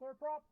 Lower prop.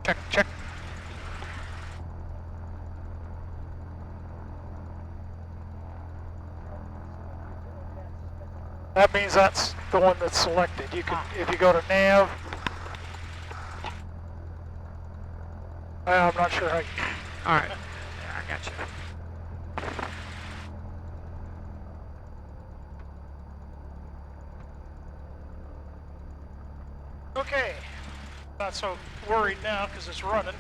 Check, check. That means that's the one that's selected. You can, if you go to nav, I'm not sure how you... All right, yeah, I got you. Okay, not so worried now because it's running.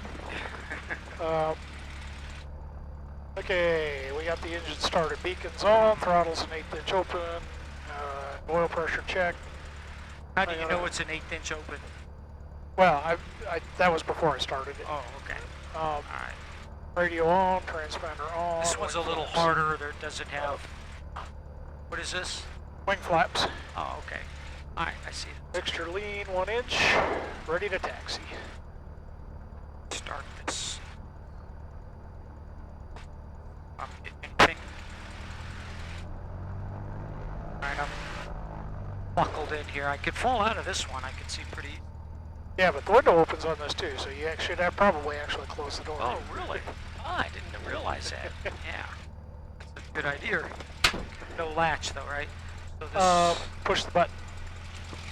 Okay, we got the engine started. Beacons on, throttle's an 1/8 inch open, oil pressure check. How do you know it's an 1/8 inch open? Well, that was before I started it. Oh, okay. All right. Radio on, transponder on. This one's a little harder. There doesn't have. What is this? Wing flaps. Oh, okay. All right, I see it. Mixture lean 1 inch, ready to taxi. Start this. I'm getting anything. All right, I'm buckled in here. I could fall out of this one. I can see pretty. Yeah, but the window opens on this too, so you should have probably actually closed the door. Oh, really? Oh, I didn't realize that. Yeah, that's a good idea. No latch though, right? So this. Push the button.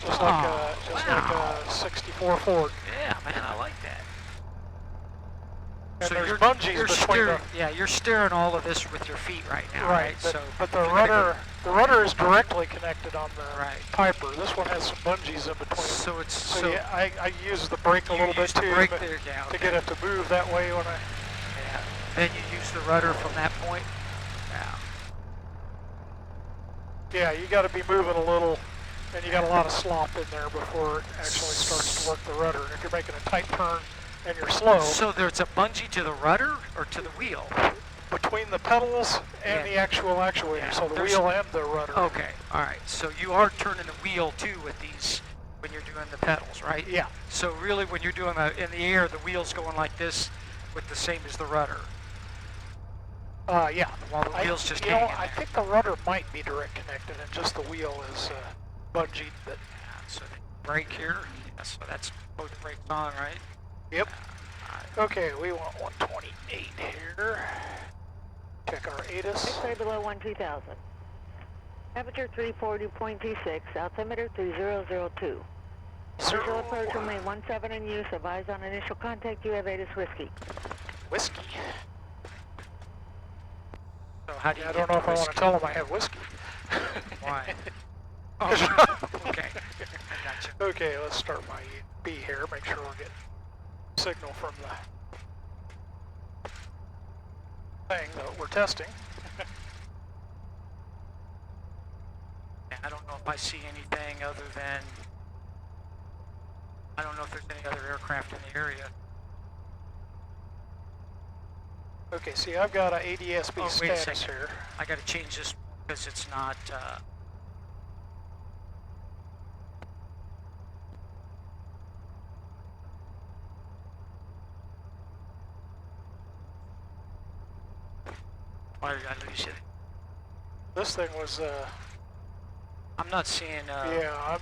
Just like a 64 Ford. Yeah, man, I like that. And So there's bungees between the... Yeah, you're steering all of this with your feet right now, right? But the rudder is directly connected on the Piper. This one has some bungees in between. So it's so yeah, I use the brake a little bit too to get it to move that way when I. Yeah. Then you use the rudder from that point. Yeah. Yeah, you got to be moving a little, and you got a lot of slop in there before it actually starts to work the rudder. And if you're making a tight turn and you're slow. So there's a bungee to the rudder or to the wheel? Between the pedals and the actual actuator, so the wheel and the rudder. Okay, all right. So you are turning the wheel too with these when you're doing the pedals, right? Yeah. So really, when you're doing in the air, the wheel's going like this, with the same as the rudder. Yeah. While the wheel's just hanging there. I think the rudder might be direct connected, and just the wheel is bungeed. But so the brake here. Yeah, so that's both brakes on, right? Yep. Okay, we want 128 here. Check our ATIS. X-ray below 12000. Temperature 340.26, altimeter 3002. Visual approach remain 17 in use. Advise on initial contact. You have ATIS whiskey. Whiskey. So how do you I don't know if I want to tell them I have whiskey. Why? Oh, okay. I got you. Okay, let's start my B here. Make sure we're getting signal from the thing that we're testing. I don't know if I see anything other than, I don't know if there's any other aircraft in the area. Okay, see, I've got a ADS-B status here. I got to change this because it's not. Why did I lose it? This thing was. I'm not seeing. Yeah,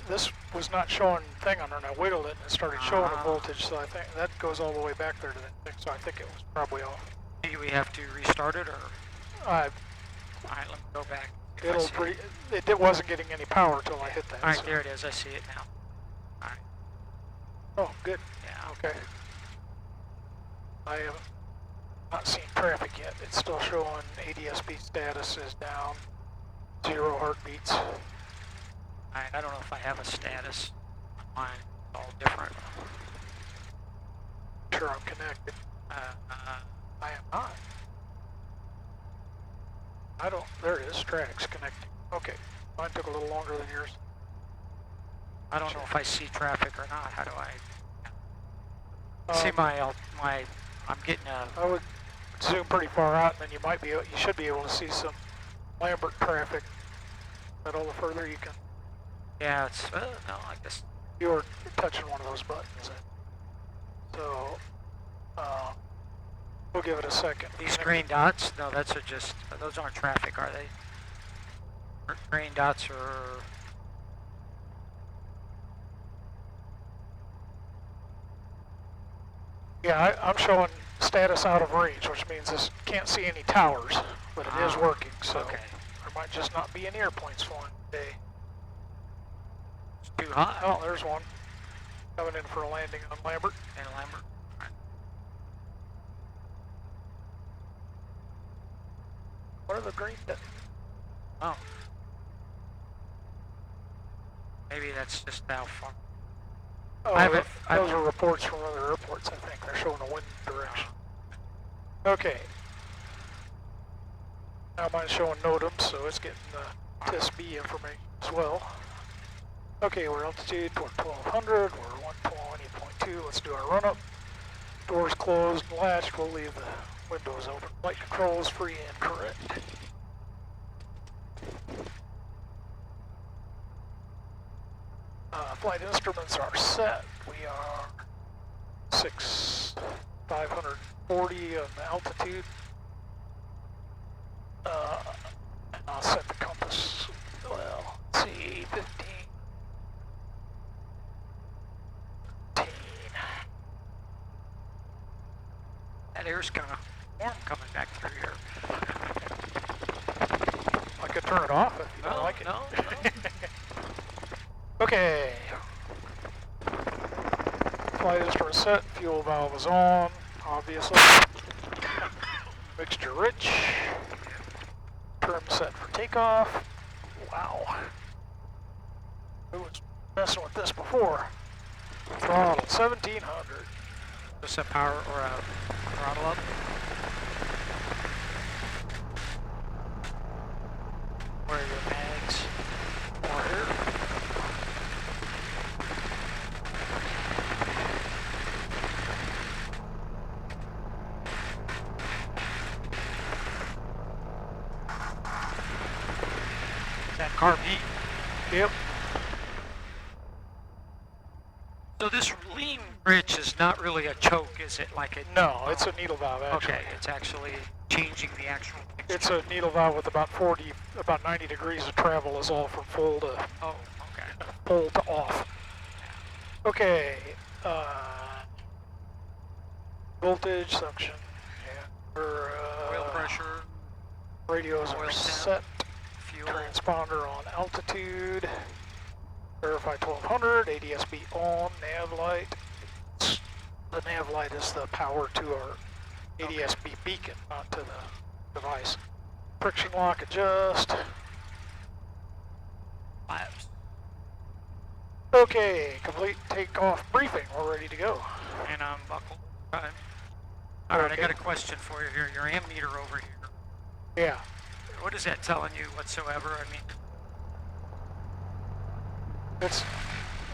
this was not showing thing on there, and I wiggled it and it started showing a voltage, so I think that goes all the way back there to that thing, so I think it was probably off. Do we have to restart it, or? Alright, let me go back. It wasn't getting any power till I hit that. Alright, there it is, I see it now. Alright. Oh, good. Yeah. Okay. I have not seen traffic yet. It's still showing ADS-B status is down, 0 heartbeats. I don't know if I have a status. Mine is all different. Sure, I'm connected. I am not. I don't, there it is, tracks connecting. Okay, mine took a little longer than yours. I don't know if I see traffic or not. How do I see Um, I'm getting a, I would zoom pretty far out, and then you should be able to see some Lambert traffic. But all the further you can, yeah, it's, no, I guess, you were touching one of those buttons. So, we'll give it a second. these green dots, no, those aren't traffic, are they? Green dots are, Yeah, I'm showing status out of range, which means this can't see any towers, but it is working, so okay. there might just not be any airplanes flying today. It's too hot. Oh, there's one coming in for a landing on Lambert. And Lambert. What are the green? Oh. Maybe that's just how far. Oh, those are reports from other airports, I think. They're showing the wind direction. Okay. Now mine's showing NOTAM, so it's getting the TSB information as well. Okay, we're altitude 1200, we're 120.2. Let's do our run-up. Doors closed and latched. We'll leave the windows open. Flight controls free and correct. Flight instruments are set. We are 540 on the altitude. And I'll set the compass, well, let's see, 15. That air's kind of warm coming back through here. I could turn it off if you don't like it. No. Okay. Flight instrument set, fuel valve is on, obviously. Mixture rich. Trim set for takeoff. Wow. Who was messing with this before? Throttle 1700. Just a power or a throttle up. Where are your mags? More here. Is that carb heat? Yep. So this lean bridge is not really a choke, is it? Like it? No, it's a needle valve actually. Okay, it's actually changing the actual mixture. It's a needle valve with about 90 degrees of travel is all from full to off. Okay, voltage, suction, yeah. Oil pressure, Radios oil are temp, set. fuel. Transponder on altitude. Verify 1200, ADSB on, nav light. The nav light is the power to our ADSB beacon, not to the device. Friction lock adjust. Flaps. Okay, complete takeoff briefing. We're ready to go. And I'm buckled. All right, Okay. I got a question for you here. Your ammeter over here. Yeah. What is that telling you whatsoever? I mean, It's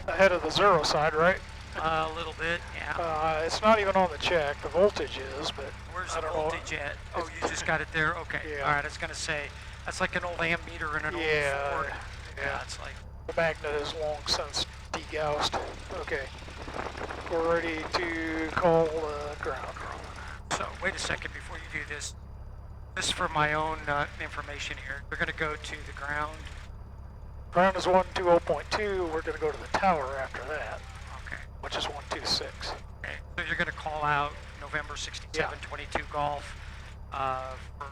ahead of the zero side, right? a little bit, yeah. It's not even on the check. The voltage is, but Where's I the don't know. voltage at? Oh, you just got it there? Okay. Yeah. All right, I was going to say, that's like an old ammeter in an old Ford. Yeah. It's like, The magnet is long since degaussed. Okay. We're ready to call ground. so wait a second before you do this. This is for my own information here. We're going to go to the ground. Ground is 120.2. We're going to go to the tower after that, Okay. which is 126. Okay. So you're going to call out November 67, 22 Golf for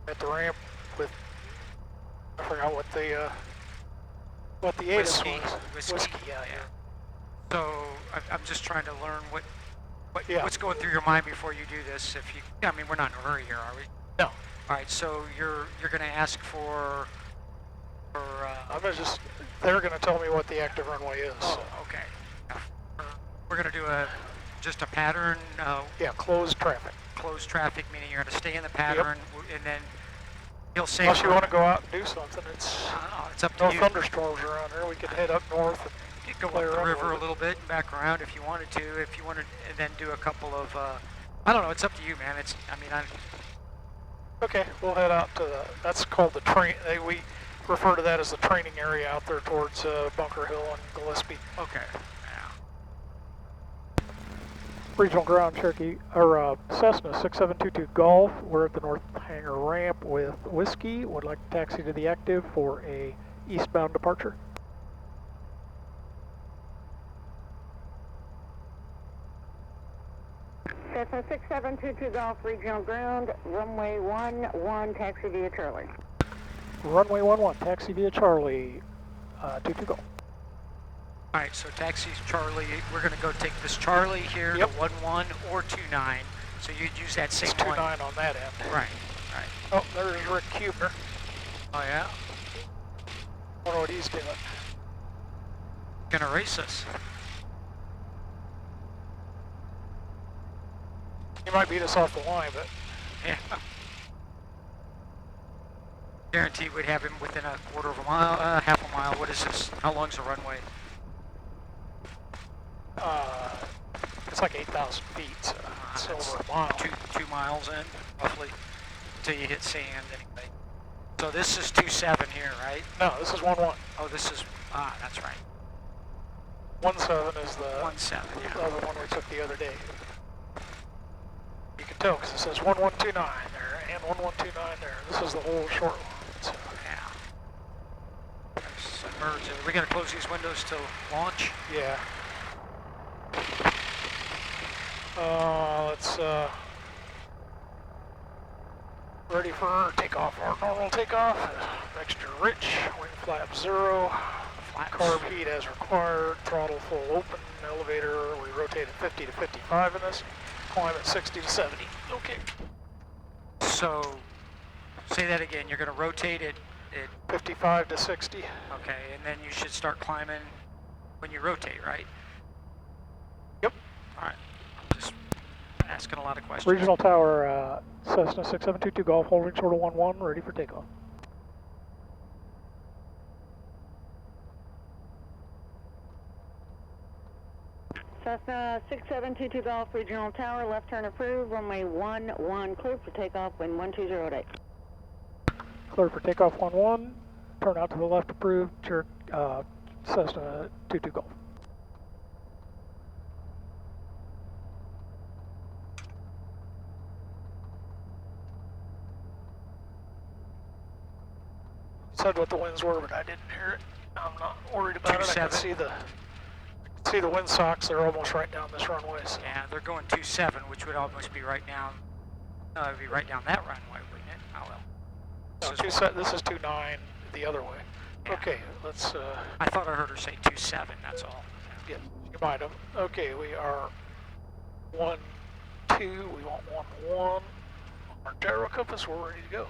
At the ramp with, I forgot what the ATIS was. Whiskey, yeah. So I'm just trying to learn Yeah. what's going through your mind before you do this. If you, I mean, we're not in a hurry here, are we? No. All right. So you're going to ask for I'm gonna they're gonna tell me what the active runway is. oh, okay. We're going to do a just a pattern, Yeah, closed traffic. closed traffic, meaning you're going to stay in the pattern, and then he'll say... Unless you want to go out and do something, it's I don't know, it's up to no you. thunderstorms around here. We could head up north and You could go play up the around river a little bit and back around if you wanted to. If you wanted, and then do a couple of, I don't know, it's up to you, man. It's, I mean, Okay, we'll head out to the, that's called the train, we refer to that as the training area out there towards Bunker Hill and Gillespie. okay, yeah. Regional Ground Cherokee, or Cessna 6722 Golf. We're at the North Hangar ramp with Whiskey. Would like to taxi to the active for a eastbound departure. Cessna 6722 Golf, Regional Ground, runway 11, taxi via Charlie. Runway 11, taxi via Charlie, 22 Golf. All right, so taxi Charlie, we're going to go take this Charlie here Yep. to 11 or 29. So you'd use that same It's 29 one. on that end. Right, right. Oh, there's Rick Kubner. Oh, yeah? Wonder what he's doing. Going to race us. He might beat us off the line, but Yeah. Guaranteed we'd have him within a quarter of a mile, half a mile. What is this? How long's the runway? it's like 8,000 feet, so it's That's over a mile. two miles in, roughly, until you hit sand anyway. So this is 27 here, right? No, this is 1-1. Oh, this is, that's right. 1-7 is the 17, the yeah. other one we took the other day. You can tell because it says 1129 there and 1129 there. This is the whole short one. So. Yeah. Submerge it. Are we going to close these windows till launch? Yeah. Let's ready for takeoff. Our normal takeoff. Extra rich. Wing flap 0. Flaps. Carb heat as required. Throttle full open. Elevator. We rotated 50 to 55 in this. Climb at 60 to 70. Okay. So, say that again. You're going to rotate it. 55 to 60. Okay, and then you should start climbing when you rotate, right? Yep. All right. I'm just asking a lot of questions. Regional Tower, Cessna 6722 Golf, holding short of 11, ready for takeoff. Cessna 6722 Golf, Regional Tower, left turn approved, runway 11, cleared for takeoff, wind 120 8. Clear for takeoff 11, turn out to the left approved, Cessna 22 Golf. Said what the winds were, but I didn't hear it. I'm not worried about it. I can 27. see the wind socks. They're almost right down this runway. So. Yeah, they're going 27, which would almost be right down. No, it would be right down that runway, wouldn't it? Oh well. This is 29 the other way. Yeah. Okay, let's. I thought I heard her say 27. That's all. Yeah, you might have. Okay, we are 1, 2. We want 1, 1. Our gyro compass. We're ready to go.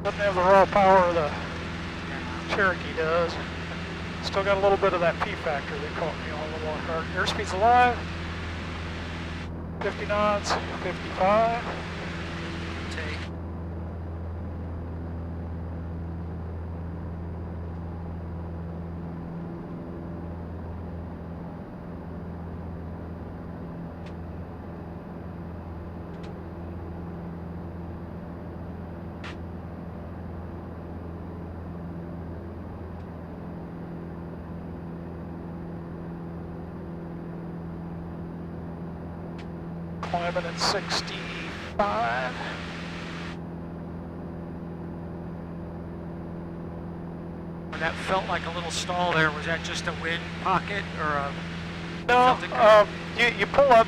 Doesn't have the raw power the Cherokee does. Still got a little bit of that P factor. They caught me on the one card. Airspeed's alive. 50 knots, 55. Take. Climbing at 65. When that felt like a little stall there, was that just a wind pocket or a? No, felt it coming? you pull up,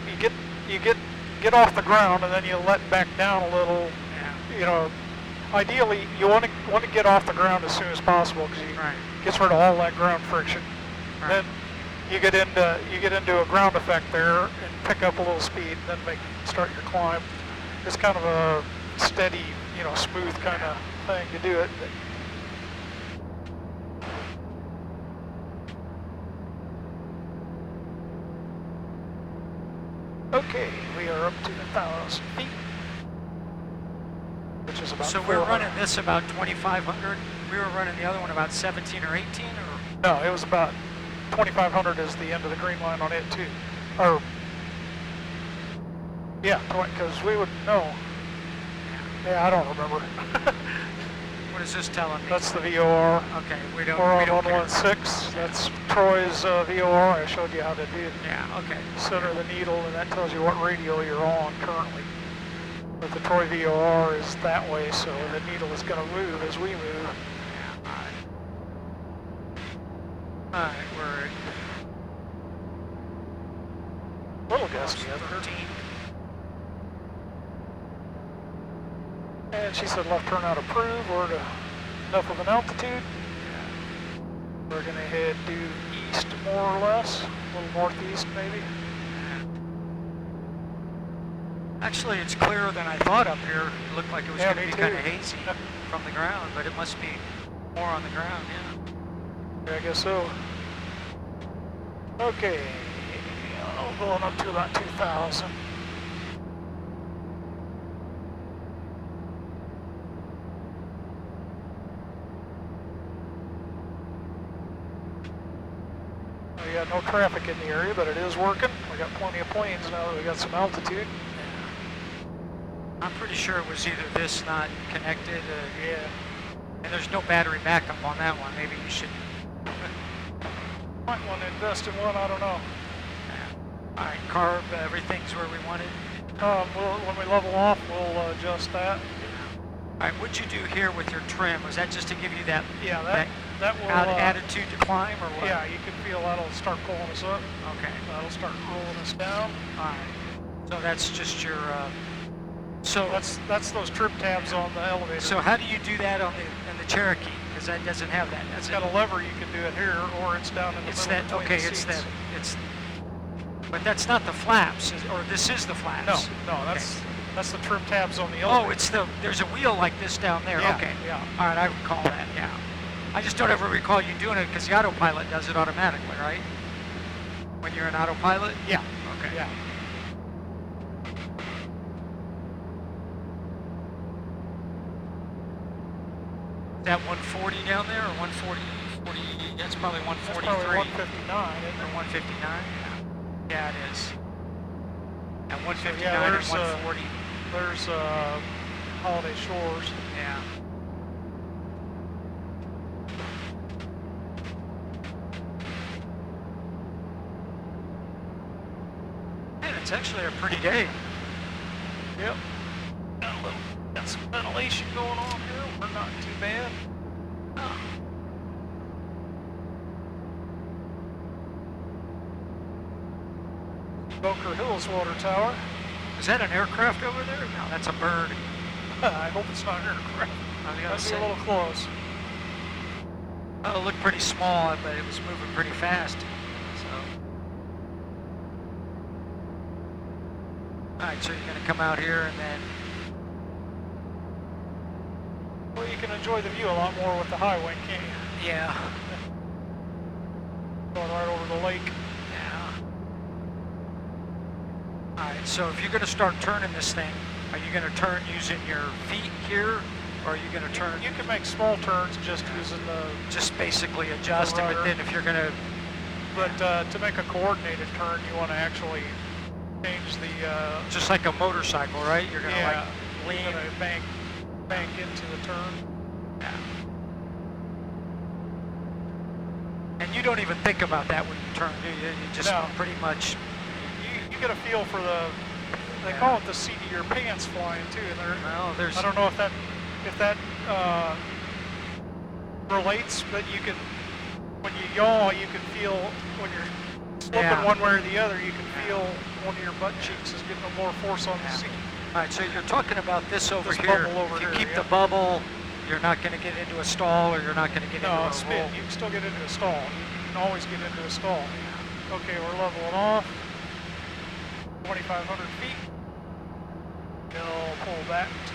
you get off the ground, and then you let back down a little. Yeah. You know, ideally you want to get off the ground as soon as possible because it Right. gets rid of all that ground friction. Right. Then you get into a ground effect there and pick up a little speed, and then start your climb. It's kind of a steady, smooth kind of thing to do it. is about So we're 400. running this about 2,500. We were running the other one about 17 or 18, or No, it was about 2,500 is the end of the green line on it too. Or, yeah, because we would know. Yeah, I don't remember. what is this telling me? That's the VOR. Okay, we don't. We're on we don't care. 116. That's Troy's VOR. I showed you how to do Yeah. Okay. center the needle, and that tells you what radial you're on currently. But the Troy VOR is that way, so the needle is going to move as we move. Yeah. All right. We're Little gusty up here. 13. And she said left turn out approved. We're at enough of an altitude. We're going to head due east more or less, a little northeast maybe. Actually, it's clearer than I thought up here. It looked like it was Yeah, going to me be kind of too. hazy from the ground, but it must be more on the ground, yeah. Yeah, I guess so. Okay, going up to about 2,000. We got no traffic in the area, but it is working. We got plenty of planes now that we got some altitude. I'm pretty sure it was either this not connected, Yeah. and there's no battery backup on that one. Maybe you should. Might want to invest in one, I don't know. All right, carb, everything's where we want it. When we level off, we'll adjust that. All right, what'd you do here with your trim? Was that just to give you that, Yeah, that will. attitude to climb, or what? Yeah, you can feel that'll start pulling us up. Okay. That'll start rolling us down. All right. So that's just your. So That's those trim tabs on the elevator. So how do you do that on the Cherokee? Because that doesn't have that. It's got a lever. You can do it here, or it's down in the It's middle that. between Okay. the It's seats. that. It's. But that's not the flaps, or this is the flaps. No, that's the trim tabs on the Oh, elevator. it's the. There's a wheel like this down there. Yeah, Okay. yeah. All right, I recall that. Yeah. I just don't ever recall you doing it because the autopilot does it automatically, right? When you're in autopilot. Yeah. Okay. Yeah. Is that 140 down there, or 140? 40, that's probably 143. That's probably 159, isn't Or it? 159? Yeah, it is. And 159 Yeah, and there's 140. There's Holiday Shores. Yeah. Man, it's actually a pretty day. Yep. Got some ventilation going on here. We're not too bad. Bunker Hills Water Tower. Is that an aircraft over there? No, that's a bird. I hope it's not an aircraft. I was gonna That'd be say. a little close. Oh, it looked pretty small, but it was moving pretty fast. So. Alright, so you're gonna come out here and then. Well, you can enjoy the view a lot more with the high wing, can't you? Yeah. Going right over the lake. Yeah. Alright, so if you're gonna start turning this thing, are you gonna turn using your feet here? Or are you gonna turn? You can make small turns just using the. Just basically adjust it, but rudder. then if you're gonna. But to make a coordinated turn, you want to actually change the. Just like a motorcycle, right? You're gonna Yeah, like you're lean. gonna bank into the turn. Yeah. And you don't even think about that when you turn, do you? You just No. pretty much. You get a feel for the. They Yeah. call it the seat of your pants flying too. Well, there's. I don't know if that relates, but you can, when you yaw, you can feel when you're slipping Yeah. one way or the other, you can feel one of your butt cheeks is getting more force on the Yeah. seat. All right, so you're talking about this over This here. bubble over if you here, keep yeah. the bubble, you're not going to get into a stall, or you're not going to get No, into a spin. roll. You can still get into a stall. You can always get into a stall. Okay, we're leveling off. 2,500 feet. They'll pull back to.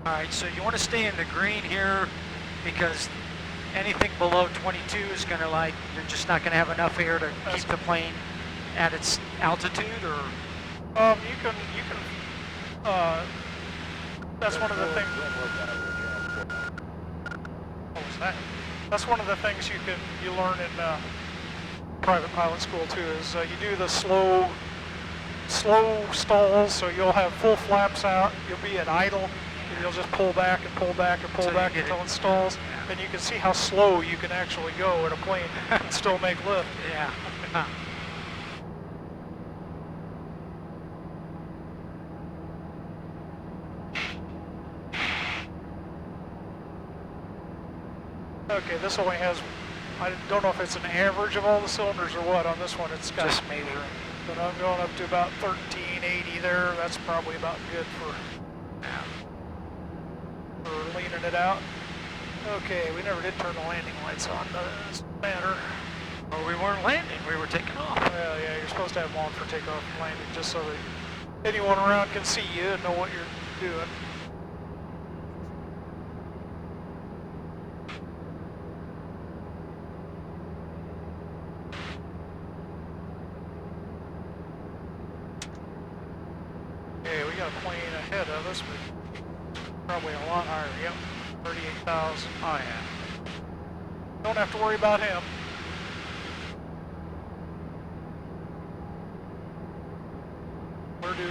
All right, so you want to stay in the green here because anything below 22 is going to you're just not going to have enough air to keep the plane at its altitude, or You can That's one of the things. What was that? That's one of the things you learn in private pilot school too. Is you do the slow stalls, so you'll have full flaps out. You'll be at idle. And you'll just pull back and pull back and pull back until it stalls. Yeah. And you can see how slow you can actually go in a plane and still make lift. Yeah. Okay, this only has, I don't know if it's an average of all the cylinders or what. On this one, it's got Just measuring. But I'm going up to about 1380 there. That's probably about good for leaning it out. Okay, we never did turn the landing lights on. Doesn't matter. Well, we weren't landing. We were taking off. Well, yeah, you're supposed to have them on for takeoff and landing, just so that anyone around can see you and know what you're doing. Okay, we got a plane ahead of us, but probably a lot higher. Yep, 38,000. Oh, yeah. Don't have to worry about him. We're doing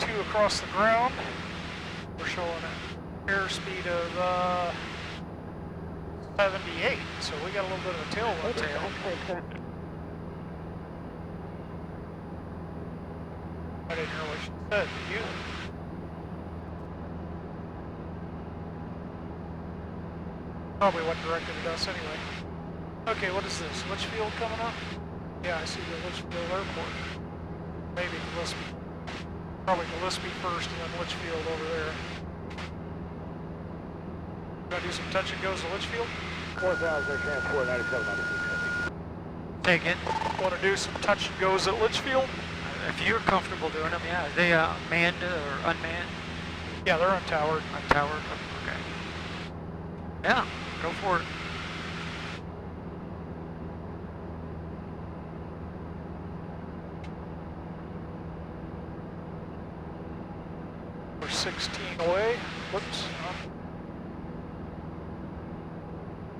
82 across the ground. We're showing an airspeed of 78, so we got a little bit of a tailwind tail. I didn't hear what she said, did you? Probably wasn't directed at us anyway. Okay, what is this? Litchfield coming up? Yeah, I see the Litchfield Airport. Maybe Gillespie. Probably Gillespie first and then Litchfield over there. Gonna do some touch and goes to Litchfield? 4,000 transport 9796. Take it. Want to do some touch and goes at Litchfield? If you're comfortable doing them, yeah. Are they manned or unmanned? Yeah, they're untowered. Untowered? Okay. Yeah, go for it. We're 16 away. Whoops.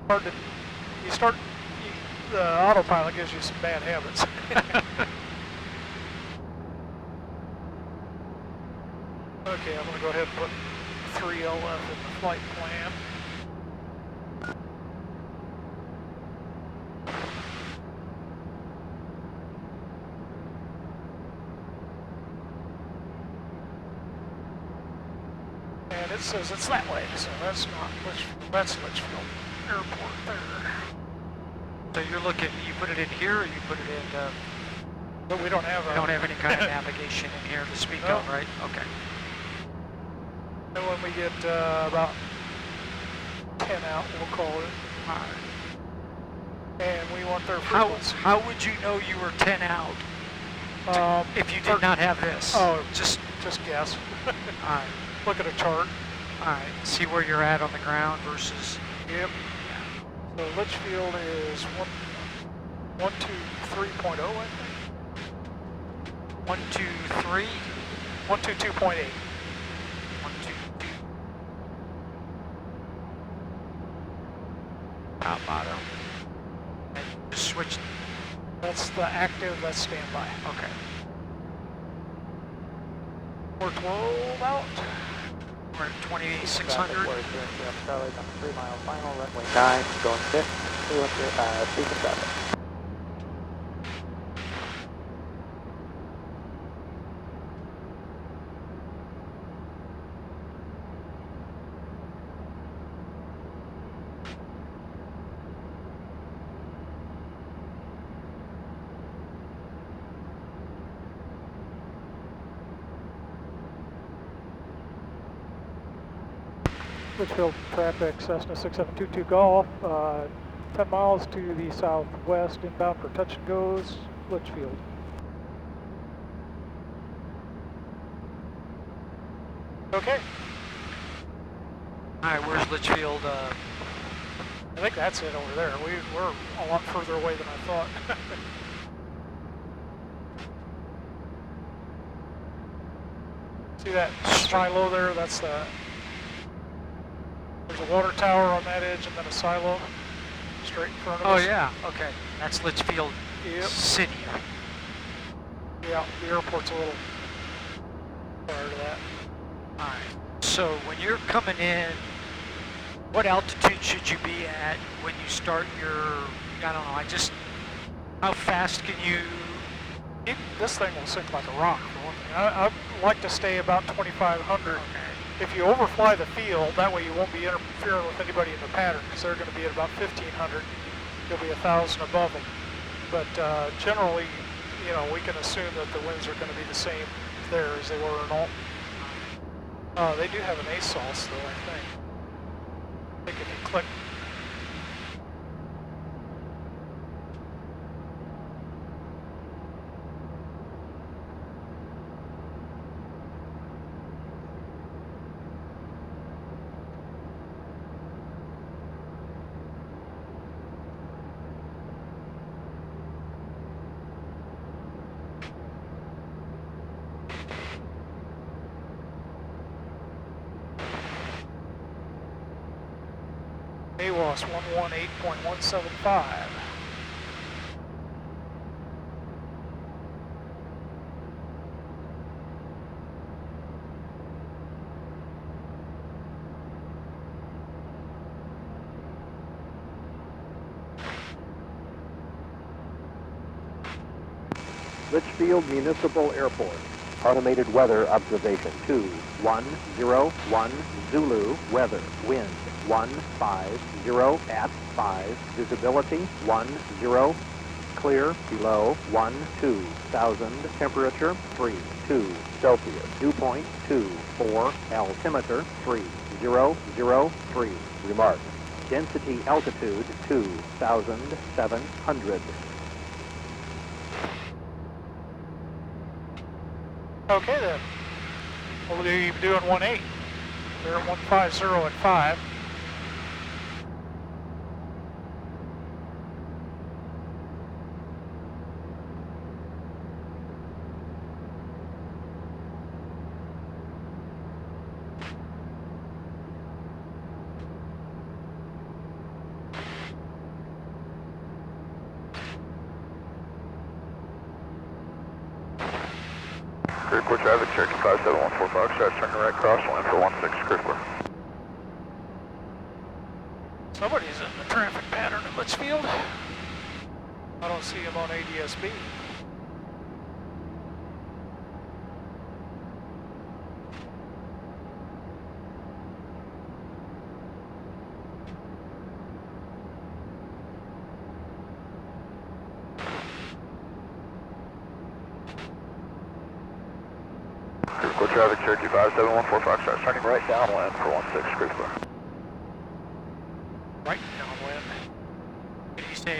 Hard to, the autopilot gives you some bad habits. Okay, I'm going to go ahead and put 3 LF in the flight plan. And it says it's that way, so that's not Litchfield, that's Litchfield Airport there. So you're looking, you put it in here or you put it in, But we don't have we don't have any kind of navigation in here to speak No. of, right? Okay. And when we get about 10 out, we'll call it. All right. And we want their frequency. How would you know you were 10 out if you did not have this? Oh, Just, just guess. all right. Look at a chart. All right. See where you're at on the ground versus. Yep. So Litchfield is 123.0, I think. 123. 122.8. 122. Top bottom. And just switch. That's the active, that's standby. Okay. We're 12 out. We're at 2,600. Charlie, 3 mile final, runway 9, going 6, speed of traffic. Litchfield traffic, Cessna 6722 Golf, 10 miles to the southwest, inbound for touch and goes, Litchfield. Okay, All right, where's Litchfield? I think that's it over there. We're a lot further away than I thought. See that silo there? That's the... There's a water tower on that edge and then a silo straight in front of us. Oh yeah, okay. That's Litchfield City. Yeah, the airport's a little prior to that. Alright, so when you're coming in, what altitude should you be at when you start your, I don't know, how fast can you? This thing will sink like a rock for one thing. I'd like to stay about 2,500. Okay. If you overfly the field, that way you won't be interfering with anybody in the pattern, because they're going to be at about 1,500. You'll be 1,000 above them. But generally, you know, we can assume that the winds are going to be the same there as they were in Alton. They do have an ASOS though, I think. I think if you click. AWOS 118.175. Litchfield Municipal Airport. Automated weather observation 2101 Zulu weather wind 150 at 5 visibility 10 clear below 12,000 temperature 32 Celsius dew point 24 altimeter 3003 remark density altitude 2,700. Okay then. We'll be doing 1.8. We're at 150 at 5. Crewport traffic, Cherokee 5714 Foxtrot, turning right crosswind for 16 Crewport. Somebody's in the traffic pattern at Litchfield. I don't see him on ADSB. Crewport traffic, Cherokee 5714 Foxtrot, turning right downwind for 16 Crewport. Right downwind. Did you say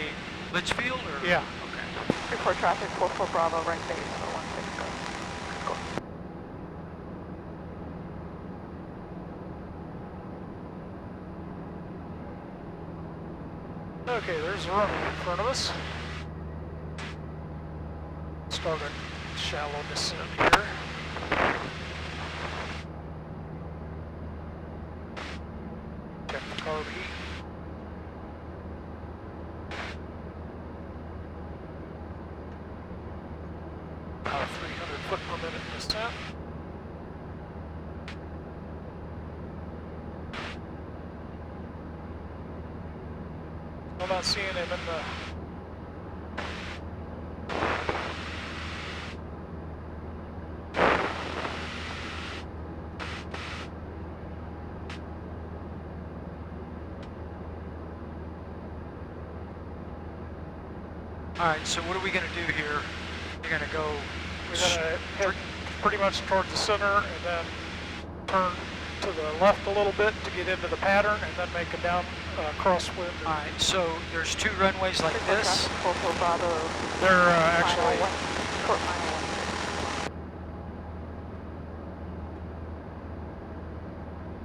Litchfield or? Yeah. Okay. Report traffic 44 Bravo, right base for 16. Okay, there's a runway in front of us. Start a shallow descent here. Check the carb heat. About 300 foot per minute descent. I'm not seeing him in the... Alright, so what are we going to do here? You're going to go... We're going to head pretty much toward the center and then turn to the left a little bit to get into the pattern and then make a down crosswind. Alright, so there's two runways like Report this. traffic 44 Bravo, They're actually... short final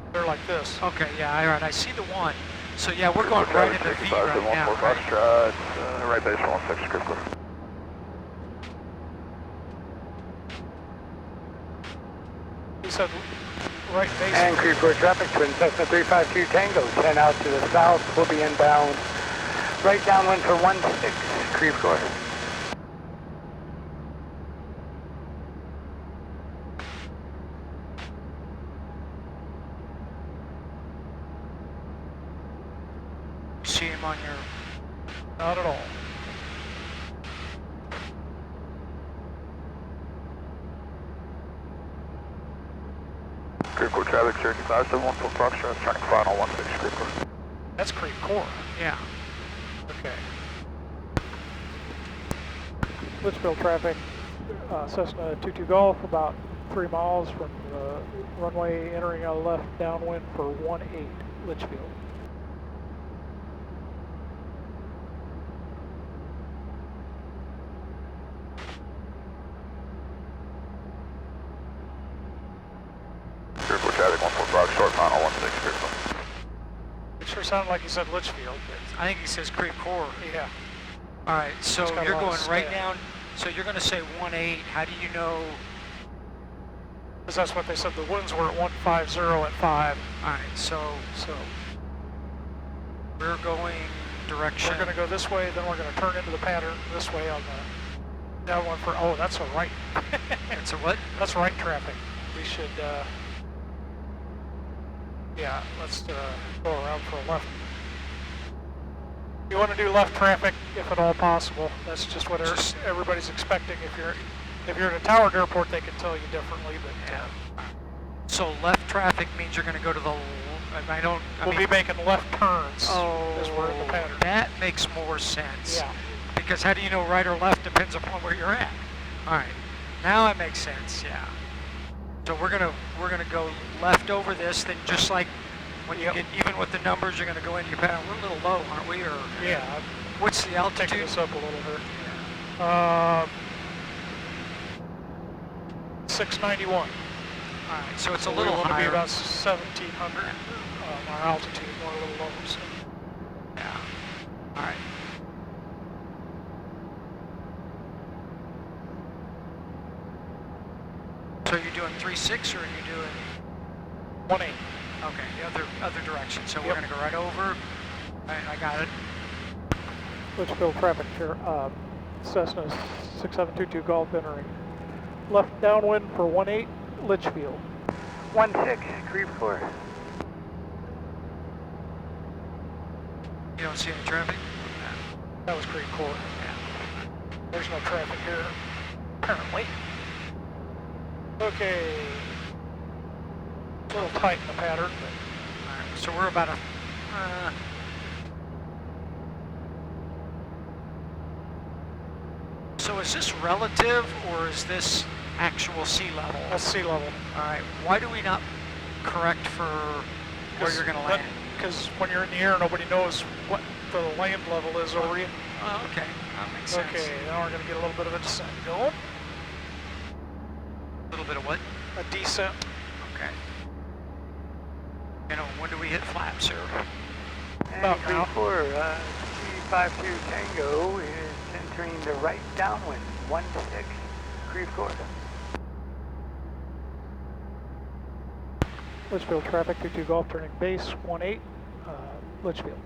1. They're like this. Okay, yeah, alright, I see the one. So yeah, we're going right in the V right now, right? Foxtrot, right base for 16 Crewport. He's said right base. And Creve Coeur traffic, Twin Cessna 352 Tango, 10 out to the south, will be inbound. Right downwind for 16, Creve Coeur. See him on your... Not at all. Creve Coeur traffic, Cherokee 5714 Foxtrot, turning final 16 Creve Coeur. That's Creve Coeur. Yeah. Okay. Litchfield traffic, Cessna 22 Golf, about 3 miles from the runway, entering a left downwind for 18 Litchfield. Creve Coeur traffic 145, short final 16 Creve Coeur. It sure sounded like he said Litchfield, but I think he says Creve Coeur. yeah. All right, so It's got a you're lot of going right staff. down, so you're going to say 18. How do you know? Because that's what they said, the winds were at 150 at 5. All right, so So we're going direction. we're going to go this way, then we're going to turn into the pattern this way on the downwind for, oh, that's a right. It's a what? That's right traffic. We should, yeah, let's go around for a left. You want to do left traffic if at all possible. That's just what everybody's expecting. If you're at a Tower Airport, they can tell you differently. But So left traffic means you're going to go to the. we'll be making left turns. Oh, as we're in the pattern. that makes more sense. Yeah. Because how do you know right or left depends upon where you're at. All right, now it makes sense. Yeah. So we're gonna go left over this. Then just like when you get even with the numbers, you're gonna go into your pattern. We're a little low, aren't we? Or Yeah. what's the I'll take altitude? this up a little bit. 691. All right, so it's a We little want to be higher. about 1,700. Our altitude, we're a little low. So. Yeah. All right. So you're doing 3.6 or are you doing 18. okay, the other direction. So we're Yep. gonna go right over. All right, I got it. Litchfield traffic here, Cessna 6722 Golf entering. Left downwind for 18 Litchfield. 16, Creve Coeur. You don't see any traffic? That was Creve Coeur. Yeah. There's no traffic here, apparently. Okay. A little tight in the pattern, but All right, so we're about a. So is this relative or is this actual sea level? that's sea level. All right. Why do we not correct for where you're going to land? Because when you're in the air, nobody knows what the land level is over you. Oh, okay. That makes sense. Okay, now we're going to get a little bit of a descent going. A little bit of what? A descent. Okay. You know, when do we hit flaps here? About now. Creve Coeur, 352 Tango is entering the right downwind, 16, Creve Coeur. Litchfield traffic, 22 Golf turning base, 18, Litchfield.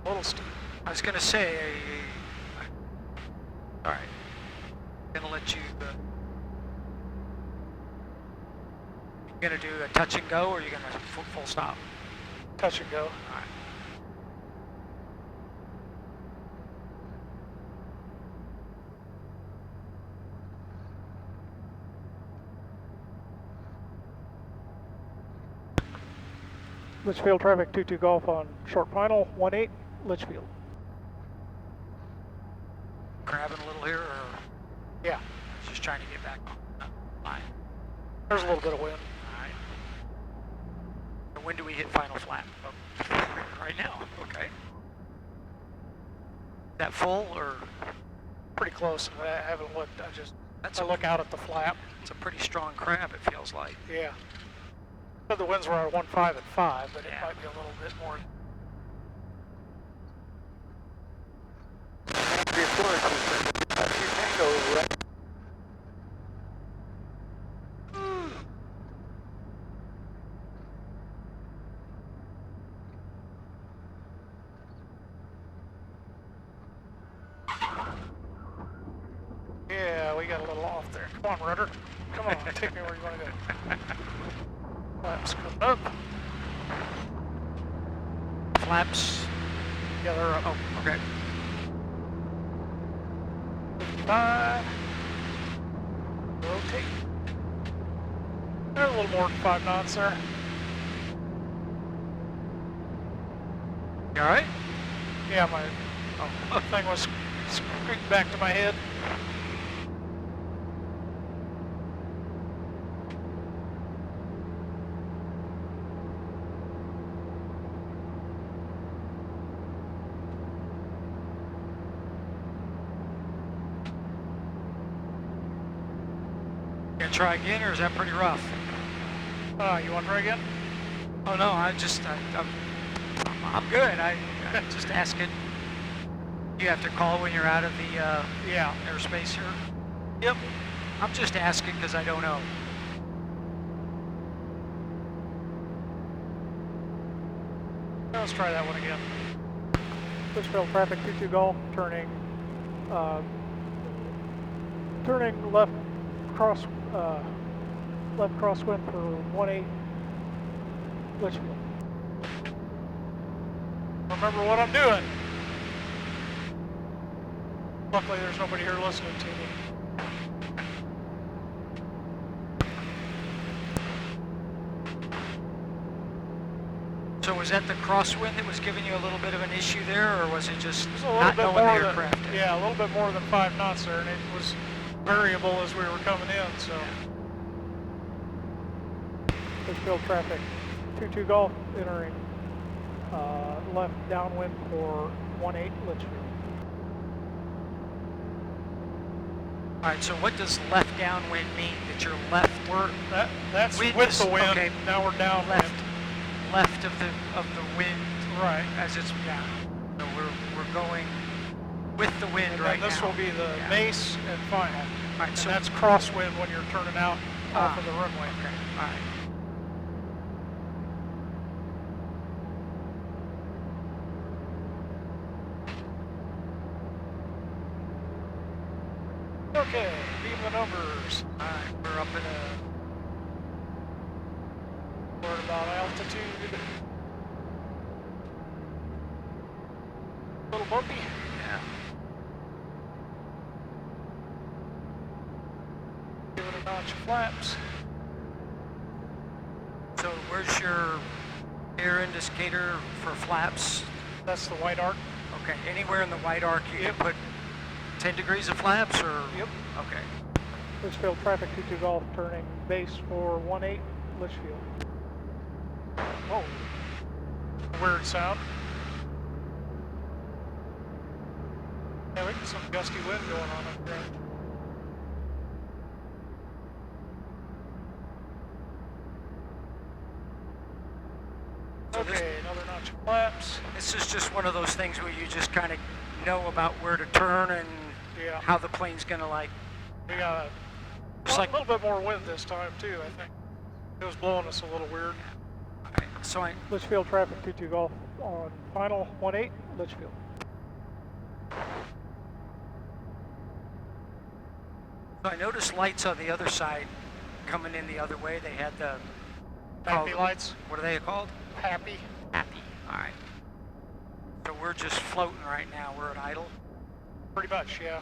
A little steep. I was going to say, all right. Going to let you, you're going to do a touch and go or you're going to full stop? Touch and go. All right. Litchfield traffic, 22 Golf on short final, 18, Litchfield. Crabbing a little here or Yeah, just trying to get back on line? there's a little bit of wind. All right. And when do we hit final flap? Oh, right now. Okay. That full or? Pretty close. I haven't looked. That's I look out at the flap. It's a pretty strong crab, it feels like. Yeah. But the winds were at 15 at 5, but it Yeah. might be a little bit more. Creve Coeur, 352 Tango, right. got a little off there. Come on, rudder. Come on, take me where you want to go. Flaps coming up. Flaps. Yeah, they're up. Oh, okay. 55. Rotate. They're a little more than 5 knots there. You all right? Yeah, my thing was squeaked back to my head. Gonna try again, or is that pretty rough? You want to try again? Oh no, I'm good. I'm just asking. You have to call when you're out of the Yeah. airspace here. Yep. I'm just asking because I don't know. Let's try that one again. Litchfield traffic 22 Golf, turning left crosswind for 18 Litchfield. Remember what I'm doing. Luckily there's nobody here listening to me. So was that the crosswind that was giving you a little bit of an issue there, or was it just It was a little not bit knowing more the than, aircraft? yeah, a little bit more than 5 knots there, and it was variable as we were coming in, so. Litchfield traffic 22 Golf entering left downwind for 18 Litchfield. All right, so what does left downwind mean? That you're left? That's Wind with is- the wind. okay. Now we're downwind. Left of the wind, Right. as it's So we're going with the wind And right then this now. will be the Yeah. base and final. All right, And so that's crosswind when you're turning out off of the runway. Okay. All right. Okay, beam the numbers. All right, we're up in We're at about altitude. A little bumpy. yeah. Give it a notch of flaps. So where's your air indicator for flaps? That's the white arc. Okay, anywhere in the white arc you Yep. can put 10 degrees of flaps, or? Yep. Okay. Litchfield traffic 22 Golf turning base for 18 Litchfield. Oh, weird sound. Yeah, we got some gusty wind going on up there. So Okay, another notch of flaps. This is just one of those things where you just kind of know about where to turn and Yeah. how the plane's gonna like. We got It's a like, little bit more wind this time too, I think. It was blowing us a little weird. okay, so Litchfield traffic 22 Golf on final 18 Litchfield. I noticed lights on the other side coming in the other way. They had the Happy lights. What are they called? Happy. Happy. All right. So we're just floating right now. We're at idle. Pretty much, yeah.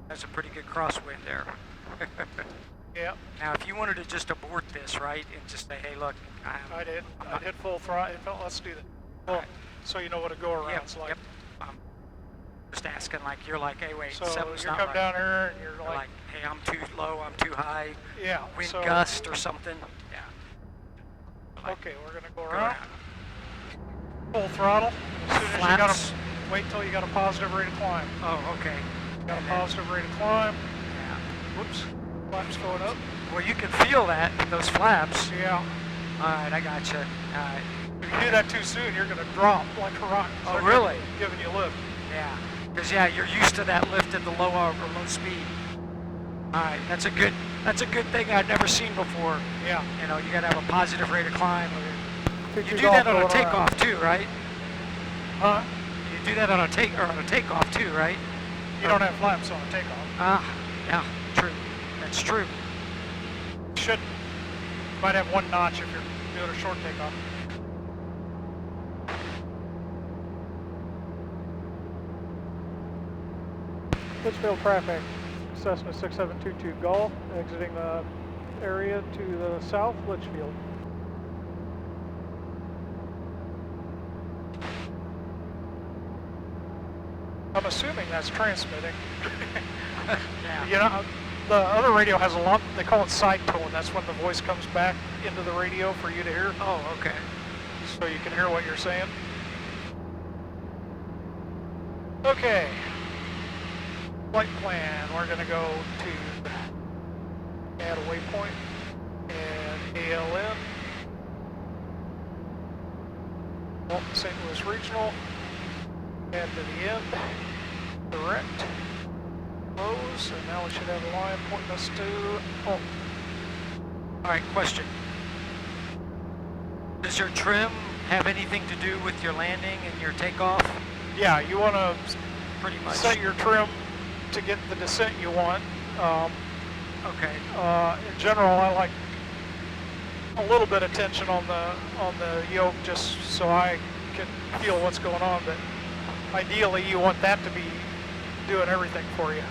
That's a pretty good crosswind there. Yeah, Now, if you wanted to just abort this, right, and just say, hey, look, I did. I hit full throttle. Let's do that. Well, Alright. so you know what a go around's like. Yep. I'm just asking, like, you're like, hey, wait, So something's you not come right. down here and you're You're like, like, hey, I'm too low, I'm too high, yeah. wind So, gust or something. Yeah. Like, okay, we're gonna go go around. around. Full throttle. As soon as you got Flaps. wait till you got a positive rate of climb. Oh, okay. Got a And then- positive rate of climb. Yeah. Whoops. Flaps going up. Well, you can feel that, those flaps. Yeah. All right, I got you. All right. If you do that too soon, you're gonna drop like a rock. Oh, They're really? Giving you lift. Yeah. Because, yeah, you're used to that lift at the low speed. All right, that's a good thing I'd never seen before. Yeah. You know, you got to have a positive rate of climb. You 22 do Golf that on a going around. takeoff too, right? Huh? You do that on a takeoff too, right? You don't have flaps on a takeoff. Ah, Yeah, true. That's true. Should might have one notch if you're doing a short takeoff. Litchfield traffic, Cessna 6722 Golf, exiting the area to the south, Litchfield. I'm assuming that's transmitting. Yeah. You know, the other radio has a lot, they call it side tone. That's when the voice comes back into the radio for you to hear. Oh, okay. So you can hear what you're saying. Okay. Flight plan, we're going to go to add a waypoint and ALN. Walton St. Louis Regional. Add to the end. Direct. Close, and now we should have a line pointing us to Alton. All right, question. Does your trim have anything to do with your landing and your takeoff? Yeah, you want to Pretty much. set your trim to get the descent you want. Okay. In general, I like a little bit of tension on the yoke just so I can feel what's going on, but ideally you want that to be doing everything for you.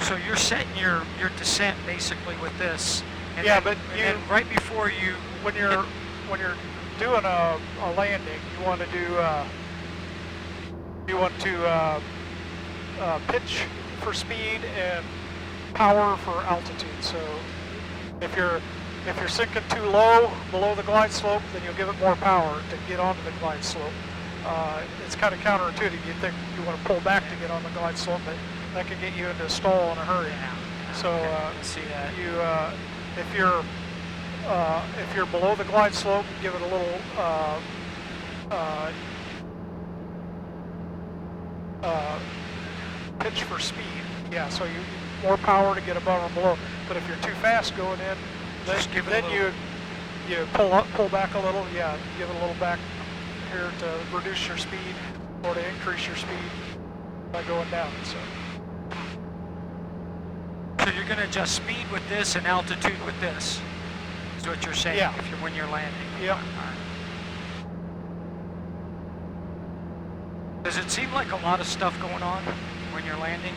So you're setting your descent basically with this. And Yeah, then, but and then right before you when you're doing a landing, you want to pitch for speed and power for altitude. So if you're sinking too low below the glide slope, then you'll give it more power to get onto the glide slope. It's kind of counterintuitive. You think you want to pull back to get on the glide slope, but that can get you into a stall in a hurry. So see that. you if you're below the glide slope, give it a little pitch for speed. Yeah, so you more power to get above or below. But if you're too fast going in, then you pull back a little. Yeah, give it a little back here to reduce your speed or to increase your speed by going down. So you're going to adjust speed with this and altitude with this, is what you're saying. Yeah. When you're landing. yeah. All right. Does it seem like a lot of stuff going on when you're landing?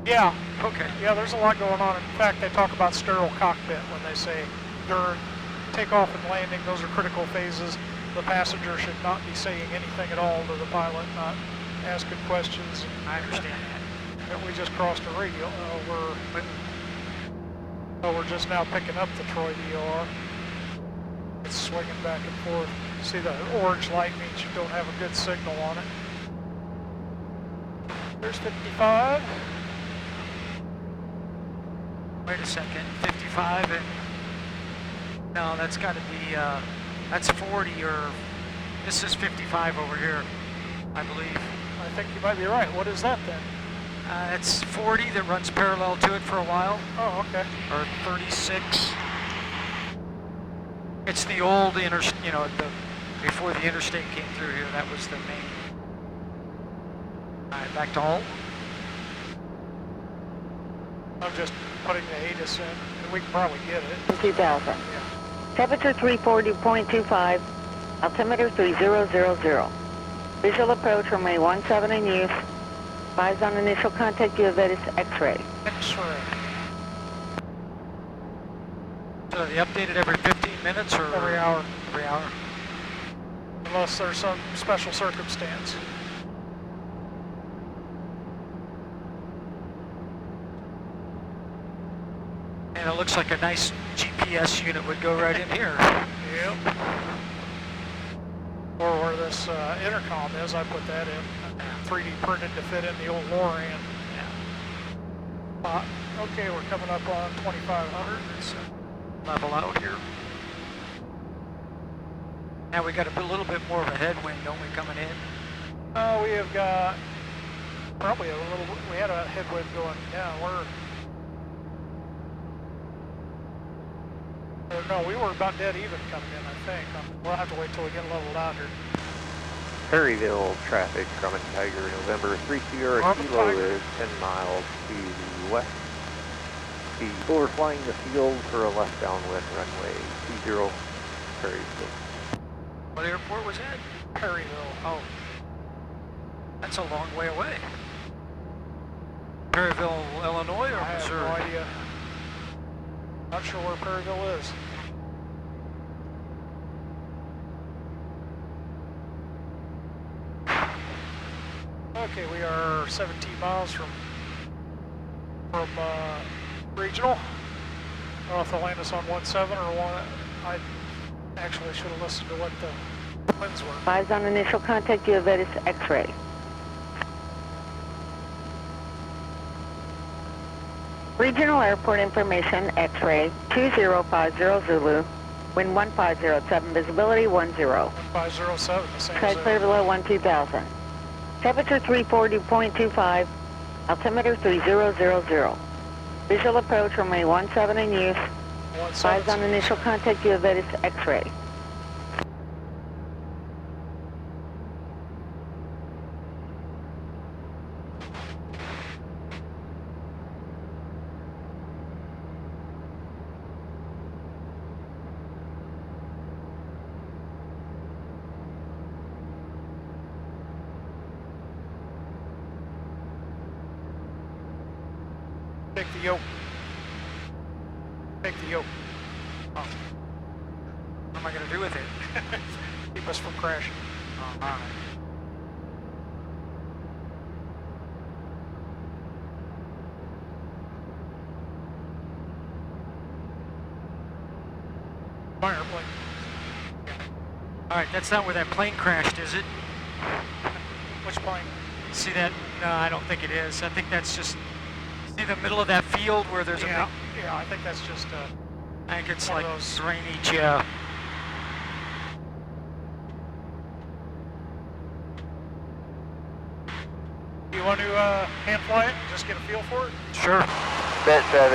Yeah. Okay. Yeah, there's a lot going on. In fact, they talk about sterile cockpit when they say during takeoff and landing, those are critical phases. The passenger should not be saying anything at all to the pilot, not asking questions. I understand that. And we just crossed a radio. We're just now picking up the Troy DOR. It's swinging back and forth. See, the orange light means you don't have a good signal on it. There's 55. Wait a second, 55 and, no, that's got to be, that's 40 or, this is 55 over here, I believe. I think you might be right. What is that then? It's 40 that runs parallel to it for a while, Oh, okay. or 36. It's the old before the interstate came through here, that was the main. All right, back to Alt. I'm just putting the ATIS in, and we can probably get it. 2000. Yeah. Temperature 340.25, altimeter 3000. Visual approach runway 17 in use. Advise on initial contact, you have Vetus X-ray. X-ray. So are they updated every 15 minutes or? Every hour. Every hour. Unless there's some special circumstance. And it looks like a nice GPS unit would go right in here. Yep. Or where this intercom is, I put that in. 3D printed to fit in the old Loran. Yeah. Okay, we're coming up on 2500. Let's level out here. Now we got a little bit more of a headwind, don't we, coming in? We have got probably a little. We had a headwind going down. No, we were about dead even coming in, I think. We'll have to wait till we get leveled out here. Perryville traffic, Grumman Tiger, November 3 Sierra Grumman Kilo Tiger. is 10 miles to the west. Be overflying the field for a left downwind runway 20 Perryville. What airport was that? Perryville. Oh. That's a long way away. Perryville, Illinois or I have Missouri? no idea. Not sure where Perryville is. Okay, we are 17 miles from regional. I don't know if they'll land us on 17 or one. I actually should have listened to what the winds were. Advise on initial contact, you have Vetus X-ray. Regional airport information, X-ray, 2050 Zulu, wind 1507, visibility 10. 1507, the same Sky as clear below 12,000. Temperature 340.25, altimeter 3000. Visual approach, runway 17 in use. Advise on initial contact, you have Vetus X-ray. Take the yoke. Take the yoke. Oh. What am I going to do with it? Keep us from crashing. Oh, all right. Fire plane. All right, that's not where that plane crashed, is it? Which plane? See that? No, I don't think it is. I think that's just, see the middle of that field where there's a Yeah, big, yeah, I think that's just I think it's one like of those- drainage, yeah. You want to hand fly it and just get a feel for it? Sure. Bent 7,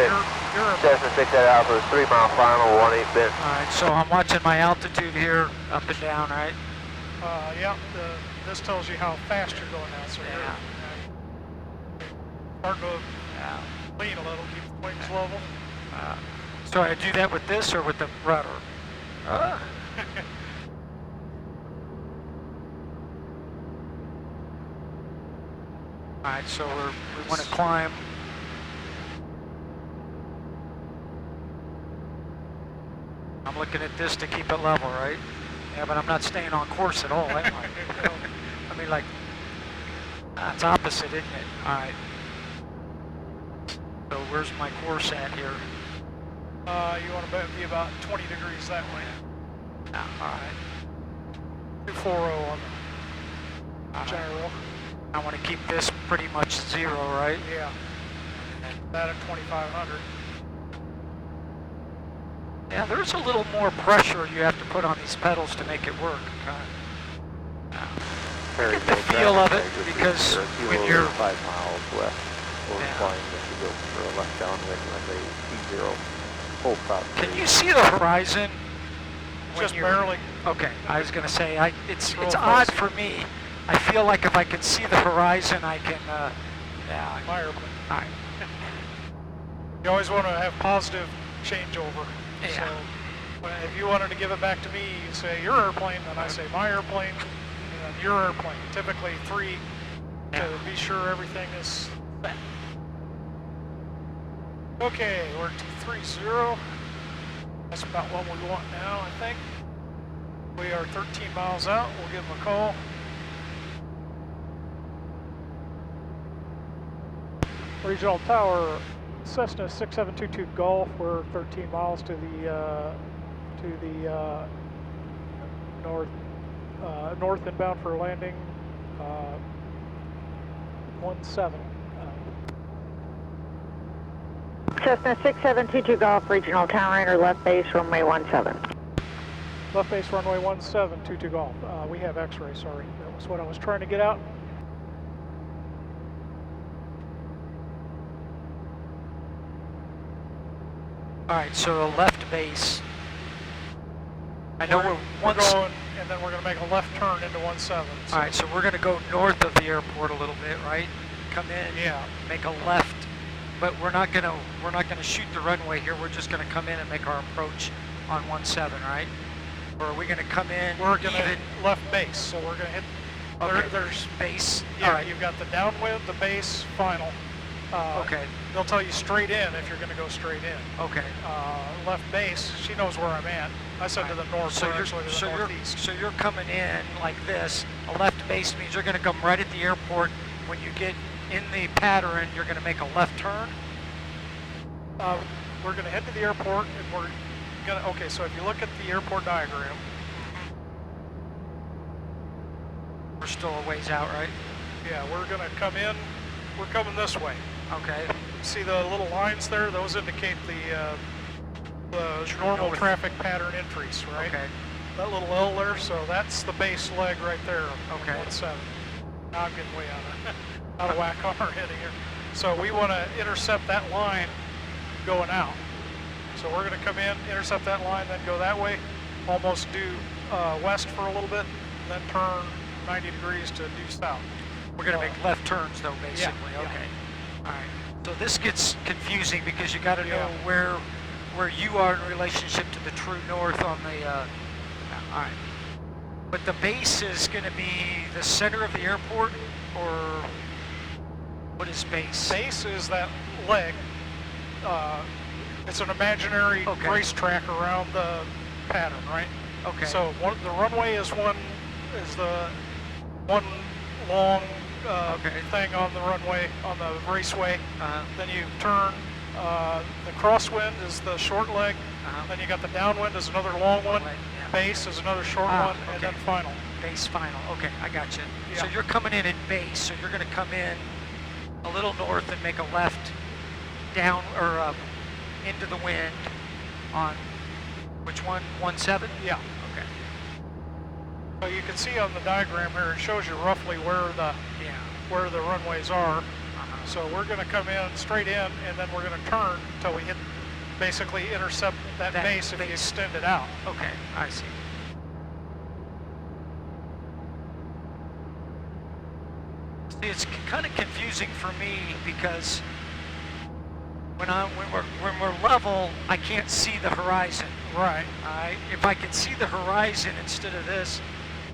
You're a Cessna 6 that out for the 3 mile final, 18 bent. All right, so I'm watching my altitude here, up and down, right? yeah, this tells you how fast you're going now, so Yeah. you're starting to Yeah. lean a little, keep the wings level. So I do that with this or with the rudder? All right, so we want to climb. I'm looking at this to keep it level, right? Yeah, but I'm not staying on course at all, am I? I mean, like, it's opposite, isn't it? All right. So where's my course at here? You want to be about 20 degrees that way. All right. 240 on the gyro. I want to keep this pretty much zero, right? Yeah. That at 2,500. Yeah, there's a little more pressure you have to put on these pedals to make it work. Get the feel of it, because when you're 5 miles west, overflying Michigan for a left downwind runway 20, full stop. Can you see the horizon? when Just you're- barely. Okay, I was gonna say, it's Real odd close. for me. I feel like if I can see the horizon, I can, yeah. My airplane. All right. You always want to have positive changeover. Yeah. So if you wanted to give it back to me, you say your airplane, and I say my airplane, and then your airplane. Typically 3 Yeah. to be sure everything is set. Okay, we're at 230. That's about what we want now, I think. We are 13 miles out. We'll give them a call. Regional Tower, Cessna 6722 Golf. We're 13 miles to the north inbound for landing. 17. Cessna 6722 Golf, Regional Tower, enter left base, runway 17. Left base runway 17, 22 Golf. We have X-ray, sorry. That was what I was trying to get out. All right, so left base. I know we're We're once. going and then we're going to make a left turn into 17. So All right, so we're going to go north of the airport a little bit, right? Come in, yeah, make a left, but we're not going to shoot the runway here. We're just going to come in and make our approach on 17, right? Or are we going to come in? we're going to even left base, so we're going to hit. Okay. There's base? Yeah, All right. you've got the downwind, the base, final. Okay. They'll tell you straight in if you're going to go straight in. Okay. Left base, she knows where I'm at. I said to the north, So we're you're, actually to the northeast. so you're coming in like this. A left base means you're going to come right at the airport. When you get in the pattern, you're going to make a left turn. We're going to head to the airport, and we're going to. Okay, so if you look at the airport diagram, We're still a ways out, right? yeah, we're going to come in. We're coming this way. Okay. See the little lines there? Those indicate the normal north. traffic pattern entries, right? Okay. That little L there, so that's the base leg right there. Okay. 17. Now I'm getting way out of whack on our heading here. So we want to intercept that line going out. So we're going to come in, intercept that line, then go that way, almost due west for a little bit, then turn 90 degrees to due south. We're going to make left turns, though, basically. yeah. Okay. All right. So this gets confusing because you got to know Yeah. where you are in relationship to the true north on the. All right. But the base is going to be the center of the airport, or what is base? Base is that leg. It's an imaginary Okay. racetrack around the pattern, right? Okay. So the runway is the one long Okay. thing on the runway, on the raceway. Uh-huh. Then you turn, the crosswind is the short leg. Uh-huh. Then you got the downwind is another long one. leg, yeah. Base is another short one, and okay. then final. Base final. Okay, I got you. So Yeah. you're coming in at base, so you're going to come in a little north and make a left down or into the wind on which one? 17? Yeah. Okay. So you can see on the diagram here, it shows you roughly Yeah. where the runways are. Uh-huh. So we're going to come in straight in, and then we're going to turn until we hit, basically intercept that base if you extend it out. Okay, I see. See, it's kind of confusing for me because when we're level, I can't see the horizon. Right. If I can see the horizon instead of this,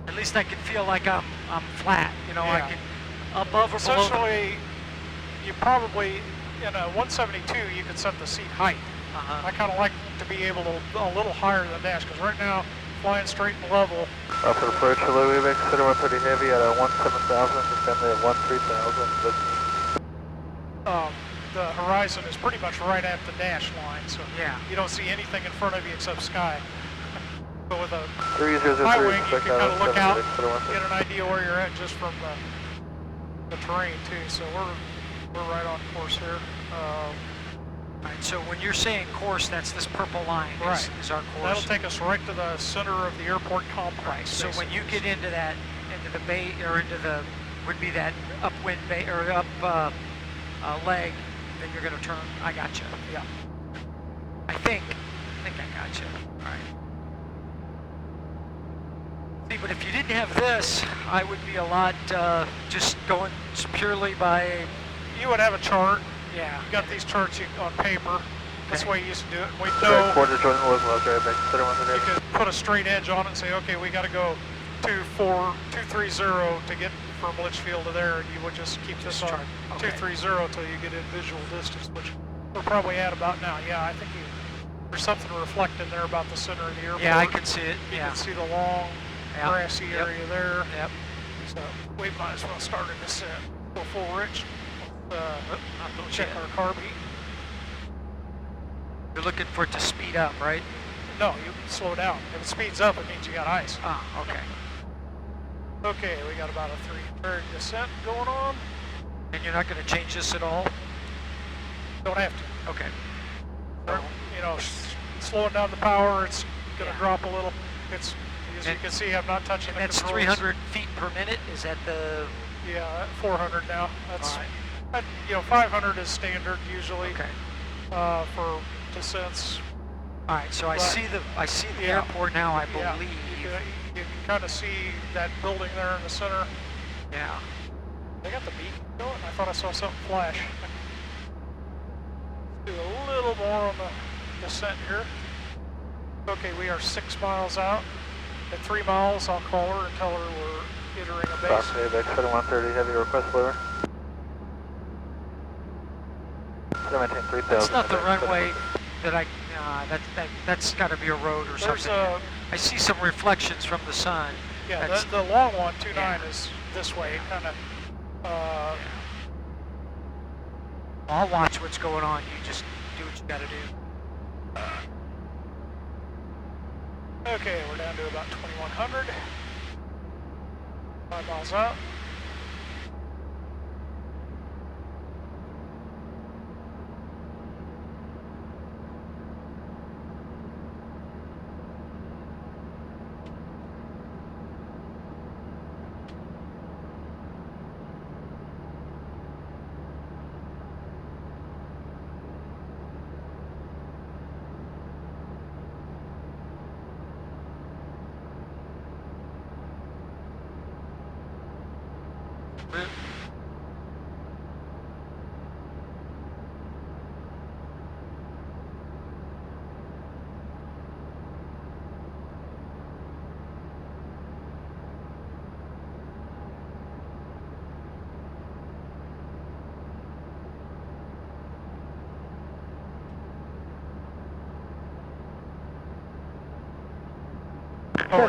at least I can feel like I'm flat. You know, I Yeah. can above or below. Essentially, you probably, in a 172, you can set the seat height. Uh-huh. I kind of like to be able to a little higher than dash, because right now, flying straight and level. For approach, hello, we may consider 130 heavy at a 17,000, descend at 13,000. The horizon is pretty much right at the dash line, so Yeah. you don't see anything in front of you except sky. So with a 3003, high wing, you can kind of look out, 776, get an idea where you're at just from the terrain too. So we're right on course here. All right, so when you're saying course, that's this purple line Right. is our course. That'll take us right to the center of the airport complex. Right. So when you basically. get into that, into the bay or into the would be that upwind bay or up leg, then you're going to turn. I got you. Yeah. I think I got you. All right. See, but if you didn't have this, I would be a lot just going purely by. You would have a chart. Yeah. You got these charts on paper. That's the way you used to do it. We Direct know quarter joining the local drive, may consider 130 you heavy. could put a straight edge on it and say, okay, we got to go 230 to get from Litchfield to there, and you would just keep this on chart. Okay. 230 till you get in visual distance, which we're probably at about now. Yeah, I think there's something reflected there about the center of the airport. Yeah, I can see it. You Yeah. can see the long Yeah. grassy Yep. area there. Yep. So we might as well start in descent. Go full rich. Check our carb heat. You're looking for it to speed up, right? No, you slow down. If it speeds up, it means you got ice. Ah, okay. Okay, we got about a 3-turn descent going on. And you're not going to change this at all? Don't have to. Okay. So, you know, slowing down the power, it's going to Yeah. drop a little. It's, as you And- can see, I'm not touching And the that's controls. 300 feet per minute? Is that the... Yeah, 400 now. That's, All right. you know, 500 is standard usually Okay. for descents. All right, so I see the yeah. airport now, I Yeah, believe. you can kind of see that building there in the center. Yeah. They got the beacon going. I thought I saw something flash. Do a little more on the descent here. Okay, we are 6 miles out. At 3 miles, I'll call her and tell her we're entering a base. Fox Wave X7130, heavy request lower. 173000. That's not the runway that I. That's got to be a road or There's something. I see some reflections from the sun. Yeah, That's, the long one, 29, yeah. is this way, kind of. I'll watch what's going on. You just do what you got to do. Okay, we're down to about 2100. 5 miles out.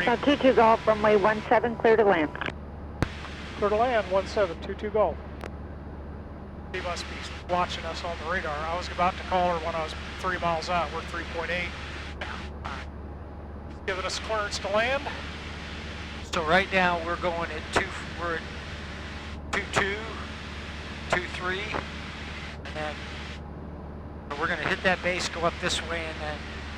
Cessna 22 Golf, runway 17, clear to land. Clear to land, 1722 Golf. He must be watching us on the radar. I was about to call her when I was 3 miles out. We're 3.8. Giving us clearance to land. So right now we're going at we're at 22, 23, and then we're going to hit that base, go up this way, and then.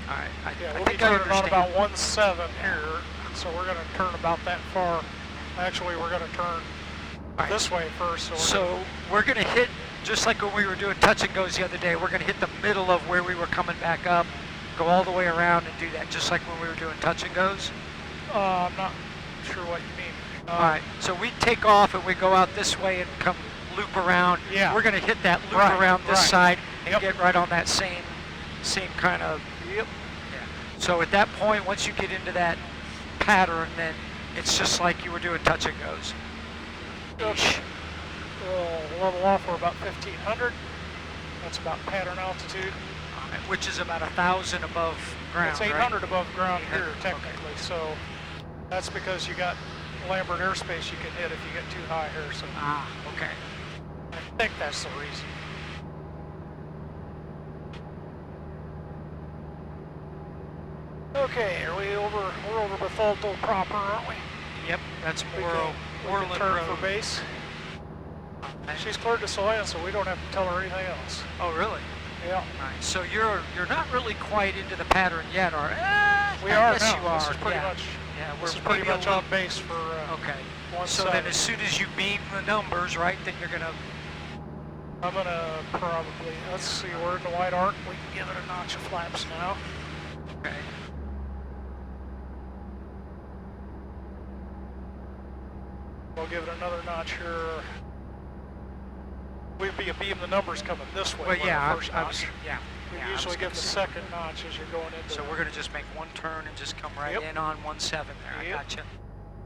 All right. Yeah, I we'll think be I turning on understand. about 17 here, so we're going to turn about that far. Actually, we're going to turn this way first. So we're going to hit, just like when we were doing touch and goes the other day, we're going to hit the middle of where we were coming back up, go all the way around and do that, just like when we were doing touch and goes. I'm not sure what you mean. All right, so we take off and we go out this way and come loop around. Yeah. We're going to hit that loop around this side and get right on that same kind of. Yep. Yeah. So at that point, once you get into that pattern, then it's just like you were doing touch and goes. Okay. We'll level off. We're about 1500. That's about pattern altitude. Which is about 1,000 above ground. It's 800 right? above ground here, technically. Okay. So that's because you got Lambert airspace you can hit if you get too high here. So okay. I think that's the reason. Okay, we're over Bethalto proper, aren't we? Yep, that's We more can turn Road. for base. She's cleared to land, so we don't have to tell her anything else. Oh, really? Yeah. All right. So you're not really quite into the pattern yet, or We are yes, now. you are. This is pretty yeah. much. Yeah, This is we're pretty maybe a much little- on base for. Okay. 17. So then, as soon as you beam the numbers, right, then you're gonna. I'm gonna probably. Let's see. We're in the white arc. We can give it a notch of flaps now. Okay. We'll give it another notch here. We'd be a beam the numbers coming this way. Well, we're yeah, the first notch. yeah. We yeah, I usually was give gonna the say. second notch as you're going into. So we're gonna just make one turn and just come right Yep. in on 17 there. Yep. I gotcha.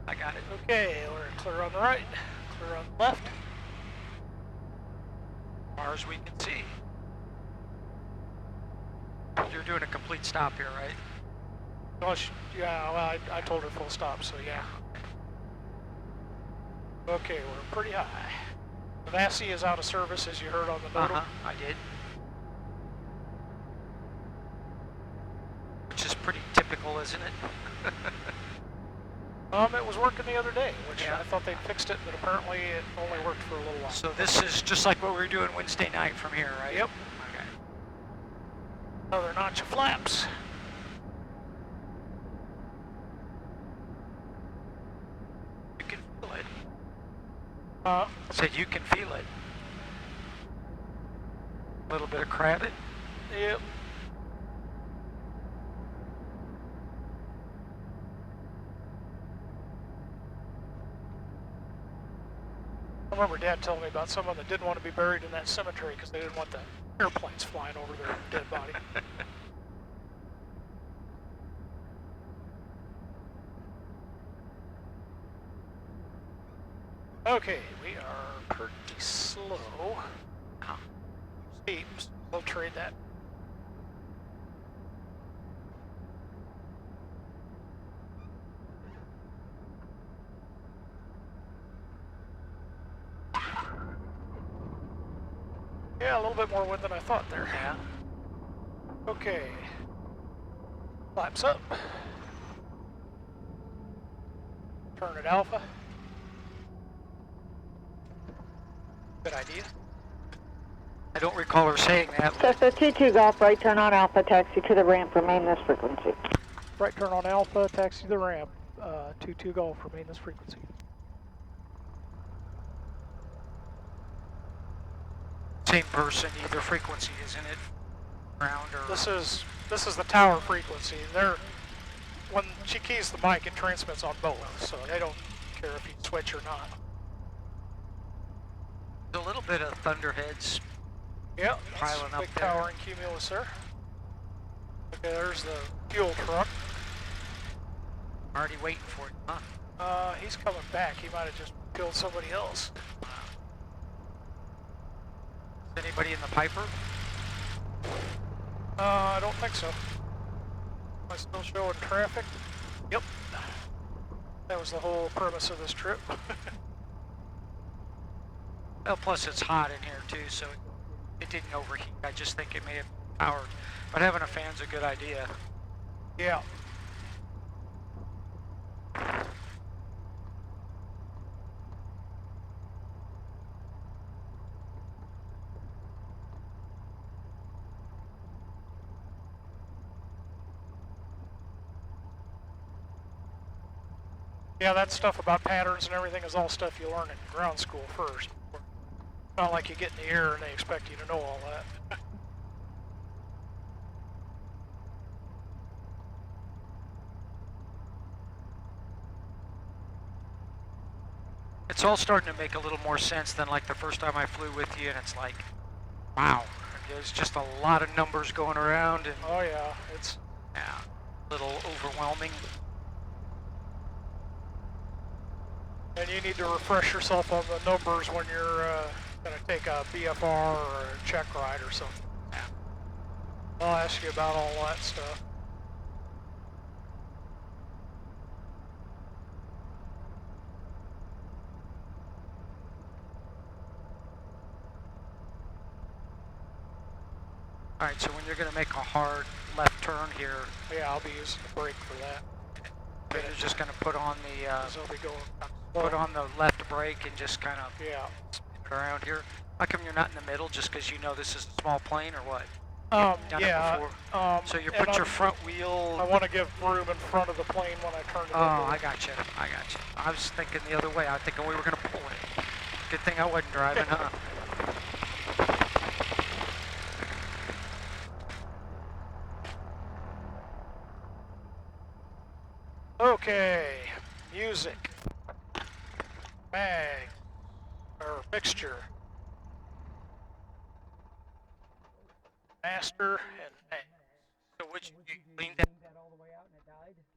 I got it. Okay, we're clear on the right, clear on the left. As far as we can see. You're doing a complete stop here, right? Well, yeah, well, I told her full stop, so yeah. Okay, we're pretty high. The Vassy is out of service, as you heard on the modem. I did. Which is pretty typical, isn't it? It was working the other day, which Yeah. I thought they'd fixed it, but apparently it only worked for a little while. So this is just like what we were doing Wednesday night from here, right? Yep. Okay. Another notch of flaps. You can feel it. So you can feel it. A little bit of crabbit. yep. remember Dad telling me about someone that didn't want to be buried in that cemetery because they didn't want the airplanes flying over their dead body. Okay, we are pretty slow. Steep, so we'll trade that. Yeah, a little bit more wind than I thought there. Yeah. Okay. Flaps up. Turn at alpha. Good idea. I don't recall her saying that. Cessna 22 Golf, right turn on Alpha, taxi to the ramp, remain this frequency. Right turn on alpha, taxi to the ramp. 22 Golf, remain this frequency. Same person, either frequency, isn't it? Ground or... This is the tower frequency. When she keys the mic, it transmits on both, so they don't care if you switch or not. A little bit of thunderheads. Yep, piling up big there. towering cumulus there. Okay, there's the fuel truck. Already waiting for it, huh? He's coming back. He might have just killed somebody else. Is anybody in the Piper? I don't think so. Am I still showing traffic? Yep. That was the whole premise of this trip. Well, plus it's hot in here too, so it didn't overheat. I just think it may have powered. But having a fan's a good idea. Yeah. Yeah, that stuff about patterns and everything is all stuff you learn in ground school first. It's not like you get in the air and they expect you to know all that. It's all starting to make a little more sense than like the first time I flew with you, and it's like, wow, there's just a lot of numbers going around, and Oh yeah, it's yeah, a little overwhelming. and you need to refresh yourself on the numbers when you're going to take a BFR or a check ride or something. Yeah. I'll ask you about all that stuff. All right, so when you're going to make a hard left turn here, Yeah, I'll be using the brake for that. you're just going to put on the 'Cause I'll be going slow. put on the left brake and just kind of Yeah. around here. How come you're not in the middle? Just because you know this is a small plane, or what? Done Yeah. it before. So you put your front wheel. I want to give room in front of the plane when I turn it. Oh, I got you. I got you. I was thinking the other way. I was thinking we were going to pull it. Good thing I wasn't driving, huh? Okay, music, mag, or mixture, master, and mag. So which you cleaned that?